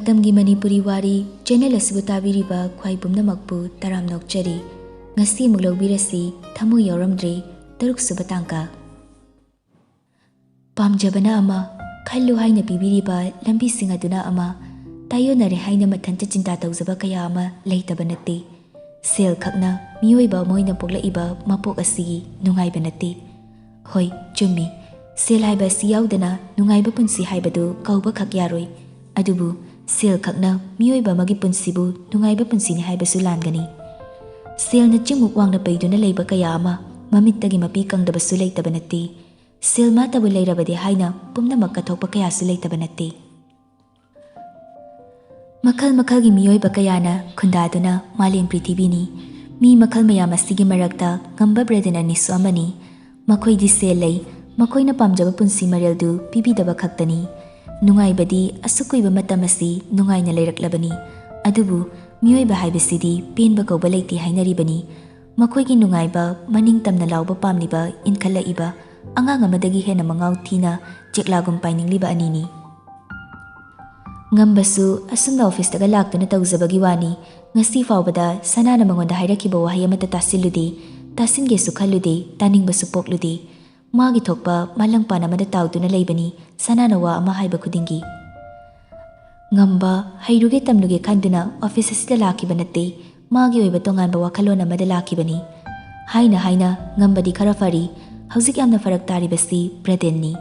Matamgi Manipuri Wari channel asibu tabiriba khwai pumnamakpu taram nokchari ngasi amuk laubirasi Thamoi Yaoramdre taruk suba tangka pamjabana ama khallu haina pibiriba lambi singaduna ama tayonare haina mathanta chinta tawjaba kaya ama leitaba natte sel khakna miyoiba moina poklaiba mapok asigi nungaiba natte hoi chummi sel haiba si yaudana nungaiba punsi haibadu kauba khak yaroi adubu sel khakna miyoiba magi punsibu nungaiba punsini haibasu langani sel na chimuk wangna paiduna leiba kaya ama mamittagi mapi kangdabasu leitaba natte sel matabu leirabadi haina pumnamak kathokpa kayasu leitaba natte makal makalgi miyoiba kayana khundaduna malem prithibini mi makal mayam asigi marakta ngamba bredena nisu amani makhoi sel lei makoina pamjaba punsi mareldu pibidaba khaktani nungaibadi asukuiba matamasi nungaina leiraklabani adubu miyoiba haibasidi penba kauba leiti hainaribani makoigi nungaiba maning tamna lauba pamliba inkhalaiba angang amadagi hena mangau thina cheklagum painingliba anini ngambasu asumna office daga laktuna tawjabagi wani ngasi fawbada sanana mangonda hairakiba wahi amata tasiludi tasinge sukhalude taningbasu poklude magi thokpa malangpana mada tawduna leibani sanana wa ama haiba khudingi ngamba hairuge tamluge khanduna office asida lakiba natte magi oiba tonganba wakhalona mada lakibani haina ngambadi khara fari hauzik yamna farak taribasi bradenni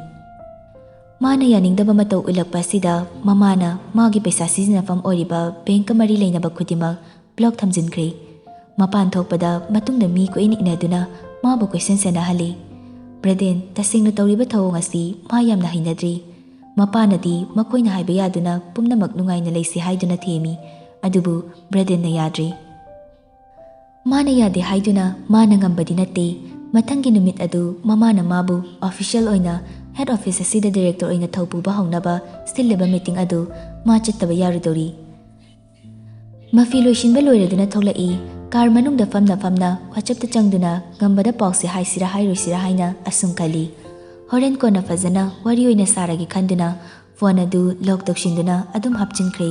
mana yaningdaba matau ulakpa sida mamana magi paisa sizinafam oriba bank mari leinaba khudima block thamjinkhre mapan thokpada matungna mi ko inaduna mabu question sena hali Braden tasingna tawriba thawong asi mayamna hinadri mapanadi makoina haiba yaduna pumnamak nungaina leisi haiduna themi adubu Braden na yadri mana yade haiduna mana ngambadi natte mathangi numit adu mamana mabu official oina head office asida director oina thaupuba haunaba stilleba meeting adu ma chattaba yarudori mafiloishin ba loiraduna tholai car मनुंगदा फमना WhatsApp ta changduna ngambada pawse haisira hairoisira haina asungkali horen kona fazana wari oina saragi khanduna phone adu lock dokshinduna adum hapchinkhre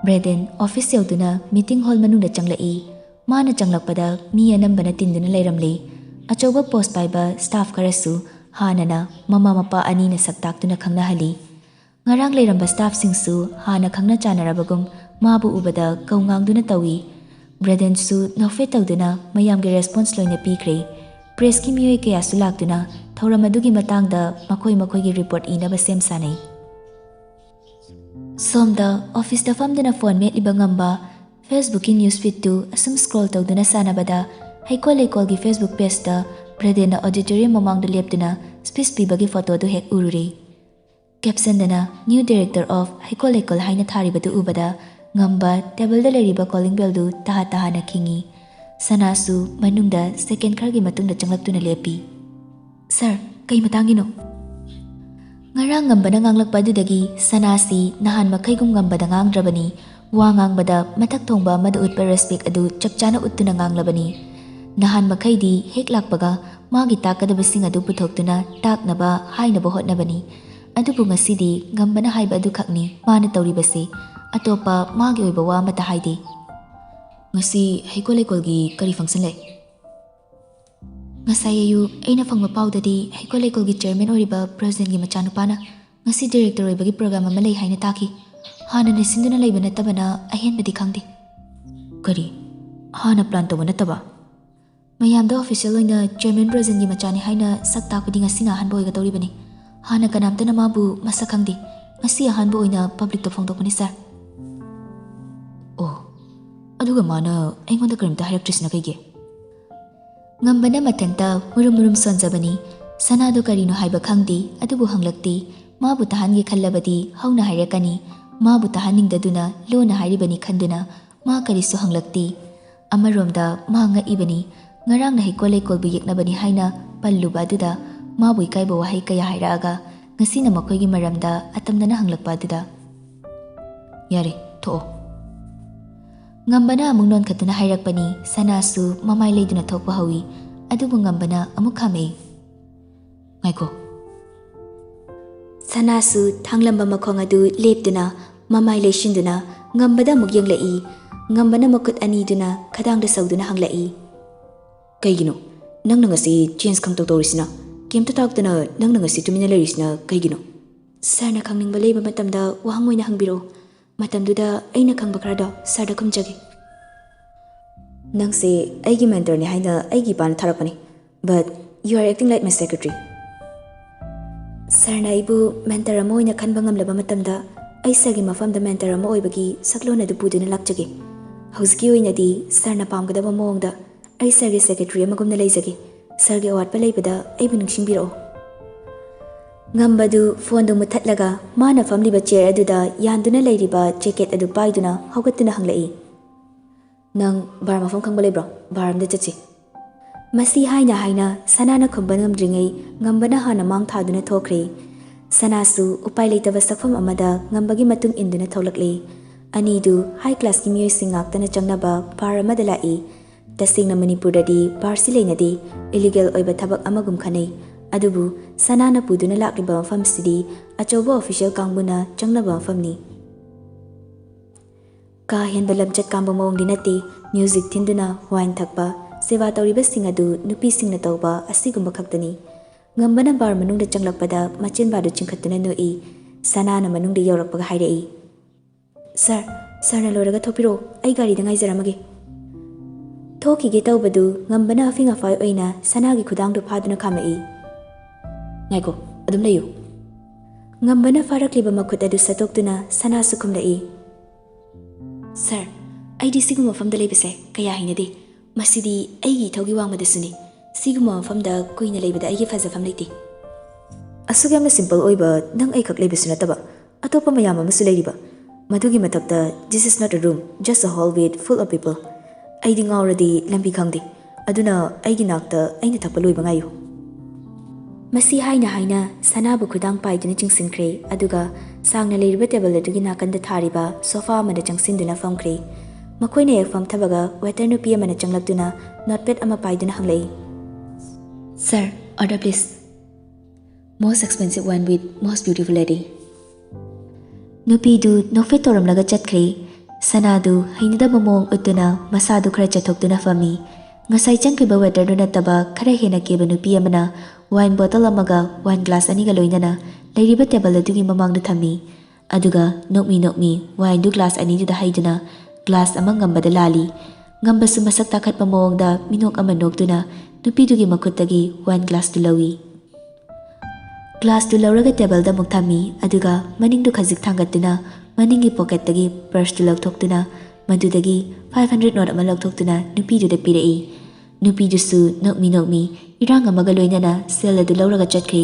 Braden office yauduna meeting hall manungda changlai mana changlakpada mi anambana tinduna leiramle achoba post paiba staff karasu hanana mama mapa ani na saktaktuna khangna hali ngarang leiramba staff singsu hana khangna chanarabagum mabu ubada kaungangduna tawi Braden su nofet tawduna mayamge response loina pikre press ki miyoi kaya sulakduna thoramadugi matangda makoi gi report inaba sem sanai somda office da famduna phone me libangamba Facebook in news feed tu asum scroll tawduna sanabada haikol gi Facebook page da Braden na auditorium mamangda lepduna speech pibagi photo du hek urure caption dana new director of haikol haina tharibadu ubada ngamba table da leriba calling bell du taha na kingi sanasu manungda second khargi matungda changlaktuna lepi sir kai matangino ngarang ngamba na nganglakpa dudagi sanasi nahan makhaigum ngamba da ngangdrabani wa ngangbada mathak thongba madu utpa respect adu chapchana uttuna nganglabani nahan makhaidi hek lakpaga magi takadaba sing adu puthoktuna taknaba hainaba hotnabani adubu ngasidi ngamba na haiba adu khakni mana tawribase atopa magi oiba wa mata haide ngasi haikol-gi kari function lai ngasai ayu aina phangma paudadi haikol-gi chairman oriba president gi machanupana ngasi director oibagi program ama lai haina taki hana ne sinduna leiba natabana ahen badi khangde kari hana plan to nataba mayamda official oina chairman president gi machani haina sakta kudi ngasi na hanbo oiga tawribani hana kanamtana mabu masak khangde ngasi hanbo oina public to phongdokani sir oh aduga mana aingonda karimta hairaktrishna kaige ngambana mathanta murum sonjabani sanado karino haiba khangdi adubu hanglakti mabu tahangi khallabadi hauna hairakani mabu tahaningdaduna lona hairibani khanduna ma karisu hanglakti amaromda ma ngaibani ngarang na hikole kolbu yeknabani haina palluba aduda mabu ikaiba wahai kaya hairaga ngasina makoigi maramda atamdana hanglakpa aduda yare tho ngambana amung non khatuna hairakpani sanasu mamai leiduna thokpa hawi adubu ngambana amuk khame ngaiko Sanasu thanglamba makhong adu lepduna mamai leishinduna ngambada muk yenglai ngambana makut ani duna khadangda sauduna hanglai kaigino nangna ngasi change khangtau torisina kemta taktana nangna ngasi tumina lerisina kaigino sarna khangningba leiba matamda wahangoina hangbiro matamduda aina khangba khrada sarda khumjage nangse aigi mentor ni haina aigi pan tharapani but you are acting like my secretary sarna ibu mentor amo ina khanba ngamlaba matamda ai sagi mafamda mentor amo oibagi saklona du puduna lakjage hauski oinadi sarna pamgadaba moongda ai sargi secretary amagumna leijage sargi awatpa leibada aibu ningsingbiro ngambadu phone du muthatlaga mana famliba chair aduda yanduna leiriba jacket adu paiduna haugatuna hanglai nang bar mafam khangba leibro baramda chachi masi haina sanana khumban ngamdringai ngambana hana mang thaduna thokre sanasu upai leitaba sakfam amada ngambagi matung induna tholakle anidu high class ki miyoi singaktana changnaba bar amada lai tasingna manipurdadi barsi leinadi illegal oiba thabak amagum khanei adubu sanana puduna lakliba mafam sidi achoba official kangbuna changnaba mafamni ka henba lamchat kamba mawng dinati music thinduna wine thakpa seva tawriba sing adu nupi singna tawba asigumba khaktani ngambana bar manungda changlakpada machin badu chingkhatuna noi sanana manungda yaurakpaga hairei sarna loraga thopiro ai gari da ngaijaramage thoki ge tawbadu ngambana afing afai oina sanagi khudangdu phaduna khamai ngaiko adum leyu ngambana farakliba makhut adu satoktuna sana sukhumlai sir aidi siguma famda leibase kaya hinade masidi aigi thogi wangmada suni siguma famda kuina leibada aigi fazafam leiti asugamna simple oiba nang ai khak leibasu nataba atopa mayam amasu leiriba madugi matakta this is not a room just a hall with full of people aidi ngawradi lambi khangde aduna aigi nakta aina thakpa loiba ngayu masi haina sanabu khudang paiduna chingsinkhre aduga sangna leiriba table adugi nakanda thariba sofa amada changsinduna famkhre makoina ekfam thabaga waiter nupi amana changlaktuna notepad ama paiduna hanglai sir order please most expensive one with most beautiful lady nupi du nofet toramlaga chatkhre sanadu hainada mong utuna masadu khara chathokduna fami ngasai changkriba waiter du nataba khara hena keba nupi amana wine bottle amaga wine glass aniga loinana leiriba table adugi mamangda thami aduga nokmi wine du glass ani du da haiduna glass amang ngambada lali ngambasu masak takhat pamongda minok ama noktuna nupi dugi makhutagi wine glass du lawi glass du lawraga table da muk thami aduga maning du khazik thangatuna maningi pocket tagi purse du lakthoktuna madudagi 500 note ama lakthoktuna nupi du da pirei nupi du su nokmi irang amaga loinana sel adu lawraga chatkhe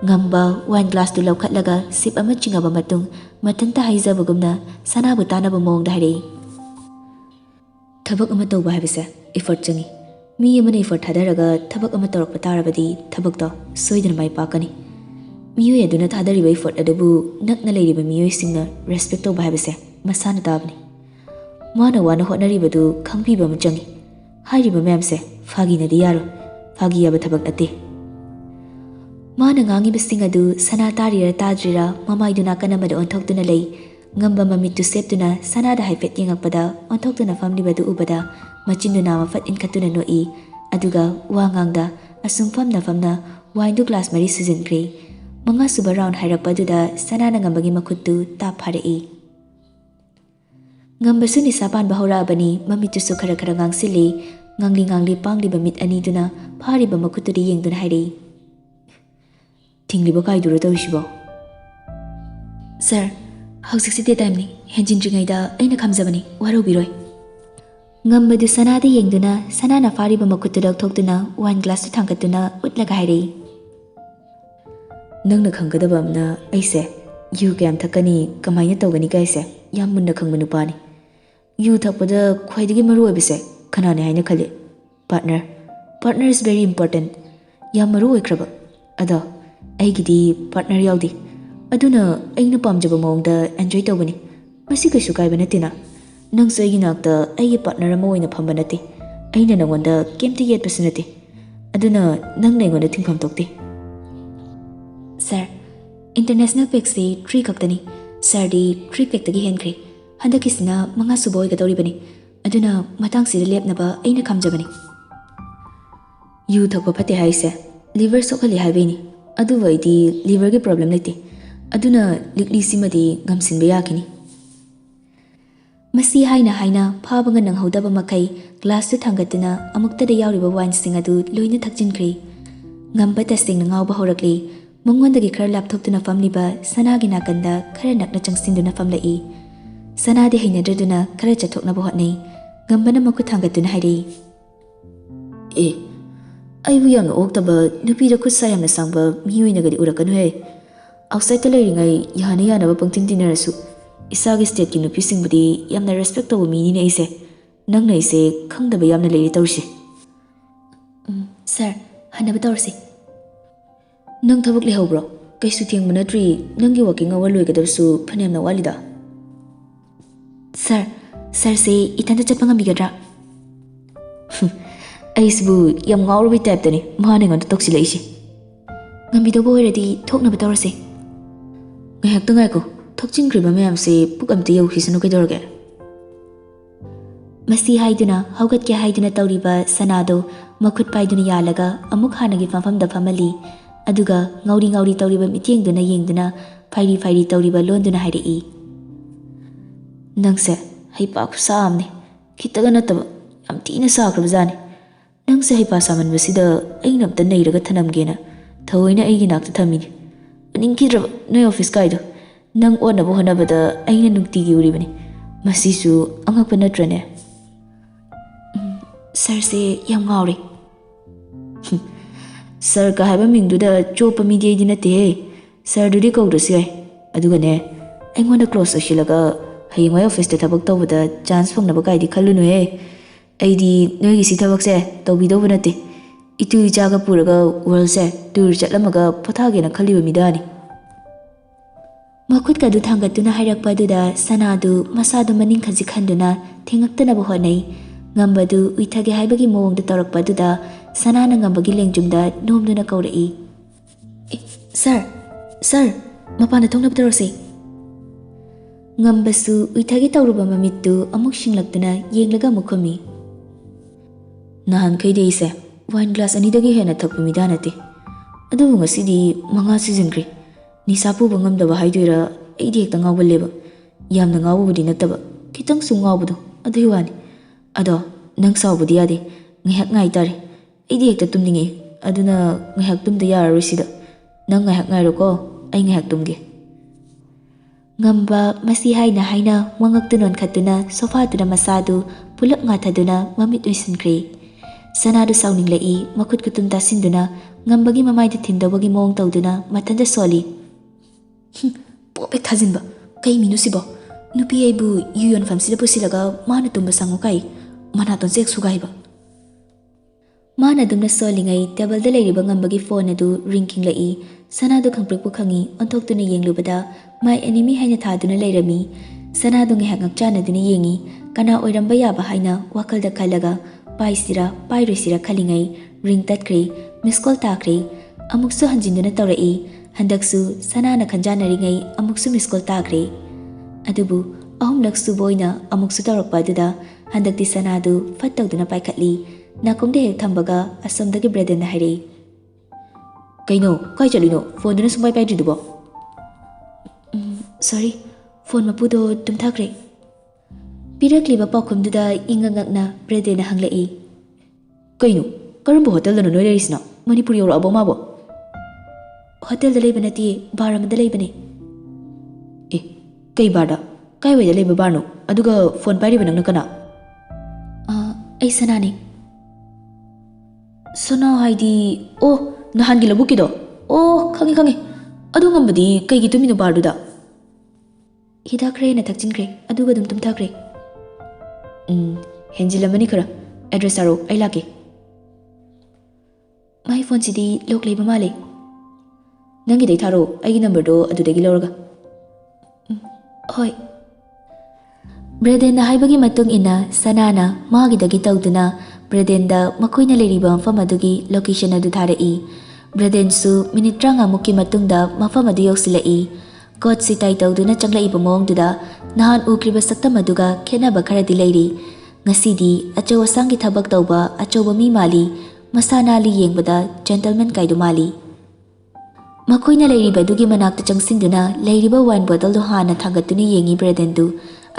ngamba wine glass du lawkhatlaga sip ama chingaba matung matanta haizabagumna sanabu tanaba mongda harei thabak ama tawba habise effort changi mi amane effort thadaraga thabak ama tawrakpa tarabadi thabak to soidana mai pakani miyoi aduna thadariba effort adabu nakna leiriba miyoi singna respect tawba habise masana tabni mana wana hotnaribadu khangpiba ma changi hairiba memse fagi na diyaro fagi yaba thabak nate mana ngangi bising adu sana tarira tadrira mamai duna kanamada onthokduna lei ngamba mamitu septuna sanada haifet yengakpada onthokduna famlibadu ubada macinduna mafat inkhatuna noi aduga wangangda asumfamna famna wine du glass mari season kre manga suba round hairakpaduda sanana ngambagi makhuttu ta pharei ngambasu ni sapan bahora bani mamitu su khara ngangsili ngangli pangli bamit ani duna phari ba makhuttu di yengduna hairei tingliba kaidura tawisibo sir hauzik site time ni henjin dringaida aina khamjabani warobiroi ngambadu sanada yengduna sanana phari ba makhuttu dakthoktuna wine glass tu thangkatuna utlaga hairei nangna khanggadaba amna aise yu kayam thakani kamaina tawgani kaise yam munna khangmanu pani yu thakpada khwaidagi maru obise khanane haina khali partner is very important yam maru oikraba ada aigidi partner yaudi aduna aina pamjaba mawngda enjoy tawbani masi kaisu kaiba natina nangsu aigi nakta aigi partner ama oina phamba nate aina nangonda kemta yetpasu nate aduna nangna aingonda thingpham tokte sir International pack se 3 kaktani. Sir di 3 pack tagi henkre. Handakisina manga suba oigadoribani. Aduna matang sida lepnaba aina khamjabani. Yu thokpa phate haise. Liver sokhali haibeni. Adu waidi liver ge problem lete. Aduna likli simadi ngamsinba yakini. Masi haina haina phabanga nanghodaba makai glass tu thangatuna amukta da yauriba wine sing adu loina thakjinkhri. Ngamba tasing na ngawba horakli. Mangondagi khar laptoptuna famliba sanagi nakanda khara nakna changsinduna famlai. Sanadi hainadraduna khara chathoknaba hotnai. Ngambana maku thangatuna hairi. Aibu yamna oktaba nupida khutsa yamna sangba miyoinagadi urakanu he. Outside ta leiringai yana yanaba pangtin dinarasu. Isagi state ki nupi singbudi yamna respect tawo mini ne ise. Nang na ise khangdaba yamna leiri tawrisi. Sir, hanaba tawrisi. Nang thabak lehobro. Kaisu thiang manatri nangi working hour loigadabsu phanayamna walida. Sir se itanda chatpa ngamigadra. Aisbu yam ngawrubi type tani mane ngon toksi laisi. Ngamidobo oiradi thoknaba tawrasi. Ngahak tangai ko thokjingkriba mayam se pukamte yau hisanu kaidorge. Masi haiduna haugat kya haiduna tawriba sanado makhut paiduna yalaga amuk hanagi famfamda famali. Aduga ngauri tawriba mitiengduna yengduna fairi tawriba londuna hairi. Nangse haipa khusamne khitaga nataba yam tina sakrabjani. Nangse haipa samanbasida ainamta neiraga thanamgena thaoina aigi nakta thamini. Ninkidraba noi office kaido nang onaba honabada aina nuktigi uribani. Masisu angakpa natrane. Sir se yam ngauri. Sir ka haiba mingduda chopa media dinate he. Sir dudi kaudasi ai. Adugane aingonda close asilaga hayingwai office ta thabak tawbada chance fangnaba kaidi khallunu he. Aidi noigi si thabak se tawbidoba nate. Itu ijaga puraga world se tour chatlamaga pothagena khaliba midani. Makut kadu thangatuna hairakpa duda sanadu masadu maning khaji khanduna thengaktanaba honai. Ngambadu uithage haibagi mawongda tawrakpa duda sanana ngambagi lengjumda nomduna kaurai. Sir, mapana thongnaba tawrasi. Ngambasu uithage tawruba mamittu amuk shinglakduna yenglaga mukhami. Nahan khaide ise wine glass anidagi hena thakpa midanate. Adubu ngasidi manga season Nisapu bangamdaba haidoira aidi hekta ngawbaleba. Yamna ngawbudi nataba kitang su ngawbado adui wani. Ado nang sawbudi yade ngahak ngai tare. Aidi hekta tumningi aduna ngahak tumda yararosida. Nang ngahak ngairoko ai ngahak tumge. Ngamba masi haina wangaktunon khatuna sofa tuna masadu pulak ngathaduna mamit uisankre. Sanadu sauning lai makut kutum tasinduna ngambagi mamaida thindawagi mawong tawduna matanda soli. Pope thajinba kai minusibo nupi aibu yuyon famsida pusilaga mana tumba sangu kai mana ton sek sugaiba mana dumna solingai table da leiriba ngambagi phone adu ringking lai sanadu khangprekpu khangi onthokduna yenglubada my enemy haina thaduna leirami sanadu ngi hangak chana duna yengi kana oiramba yaba haina wakalda khalaga paisira pairisira khalingai ring tatkri miss call takri amuksu hanjinduna tawrai handaksu sanana khanjanaringai amuksu miskol takre adubu ahumlaksu boina amuksu tawrakpaduda handakti sanadu fattawduna paikhatli nakongde hek thambaga asomdagi breden na hairi kaino kai chalino phone duna sumbai paidridubo sorry phone mapudo tumthakre pirakliba pakhumduda ingangakna breden na hanglai kaino karambo hotel dana noi lerisna Manipuri Monodrama Hotel da leiba nati bar amada leibane. Kai barda kai wai da leiba barno aduga phone pairiba nangna kana. Ai sanani. Sana haidi nahan gi labukido. Khangi. Adu ngambadi kai gi tumino barduda. Hidakre na thakjinkre aduga dum tumthakre. Henjilamani khara address aro ai lake. My phone sidi lok leiba male. Nangi dai tharo aigi number do adudagi lawraga. Hoi. Breden na haibagi matung ina sanana magi dagi tawduna Breden da makoina leiriba mafam adugi location adu tharai. Bradensu minit 30 matungda mafam adu yausilai. Kot sitai tawduna changlaiba mawngduda nahan ukriba saktam aduga khenaba kharadi leiri. Ngasidi achau asangi thabak tawba achauba mi mali masana li yengbada gentleman kaidu mali. Makoina leiriba dugi manakta changsinduna leiriba wine bottle do hana thangatuni yengi Bradendu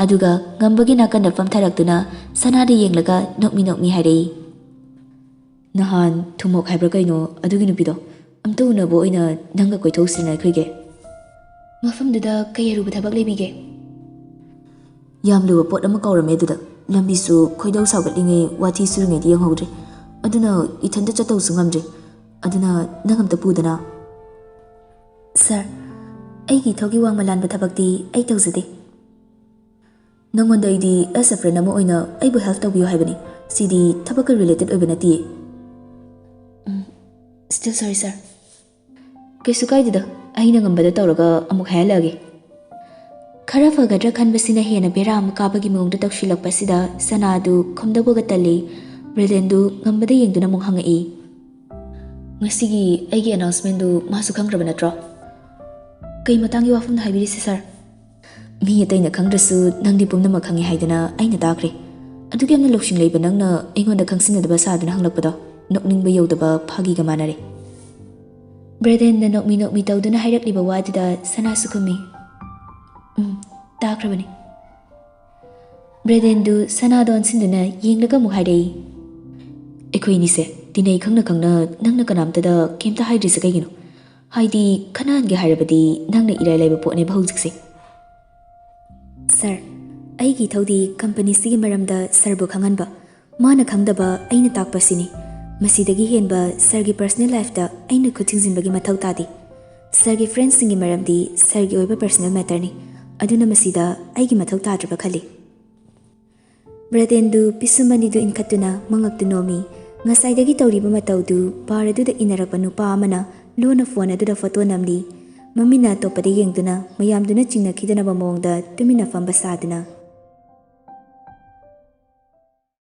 aduga ngambagi nakanda famtharaktuna sanadi yenglaga nokmi hairei. Nahan thumok haibra kaino adugi nupido amta unabo oina nanga koithosina khige. Mafamduda kayaruba thabak lebige. Yamluba pot ama kaurame duda lambisu khoidau saugatlinge wathi suringe di yanghodre aduna ithanda chatau sungamdre aduna nangamta pudana. Sir, aigi thogi wang malanba thabakti ai tawjade. Nangonda idi as a friend ama oina aibu help tawbiyo haibani. Sidi thabaka related oibanati. Still sorry sir. Kesu kaidida aina ngambada tawraga amuk hayalage. Khara fagadra khanbasina hena bera am kabagi mungda takshilakpasida sanadu khomdaboga tali Bradendu ngambada yengduna mung hangai. Ngasigi aigi announcement du masu khangraba natro. Kai matangi wafum haibiri sir. Mi ataina khangrasu nangdi pumnama khangi haidana aina takre. Adugi amna lokshin leiba nangna aingonda khangsinadaba sadana hanglakpada nokningba yodaba phagi ga manare. Braden na nokmi tawduna hairakliba wadida sana sukumi. Takrabani. Braden du sana don sinduna yenglaga mu hairei. Ekoi ni se dinai khangna nangna kanamtada kemta haidri sa kaigino. Haidi khanan ge hairabadi nangna irai laiba potne bahujikse. Sir, aigi thodi company sigi maramda sirbu khanganba mana khangdaba aina takpasini. Masidagi henba sirgi personal life da aina khuthingjinbagi mathau tadi. Sirgi friends singi maramdi sirgi oiba personal matter ni. Aduna masida aigi mathau tadraba khali. Bradendu pisumani du inkhatuna mangaktu nomi ngasaidagi tawriba matawdu paradu da inarakpa nupa amana lona phone aduda photo namli mamina topade yengduna mayamduna chingna khidanaba mawngda tumina famba saduna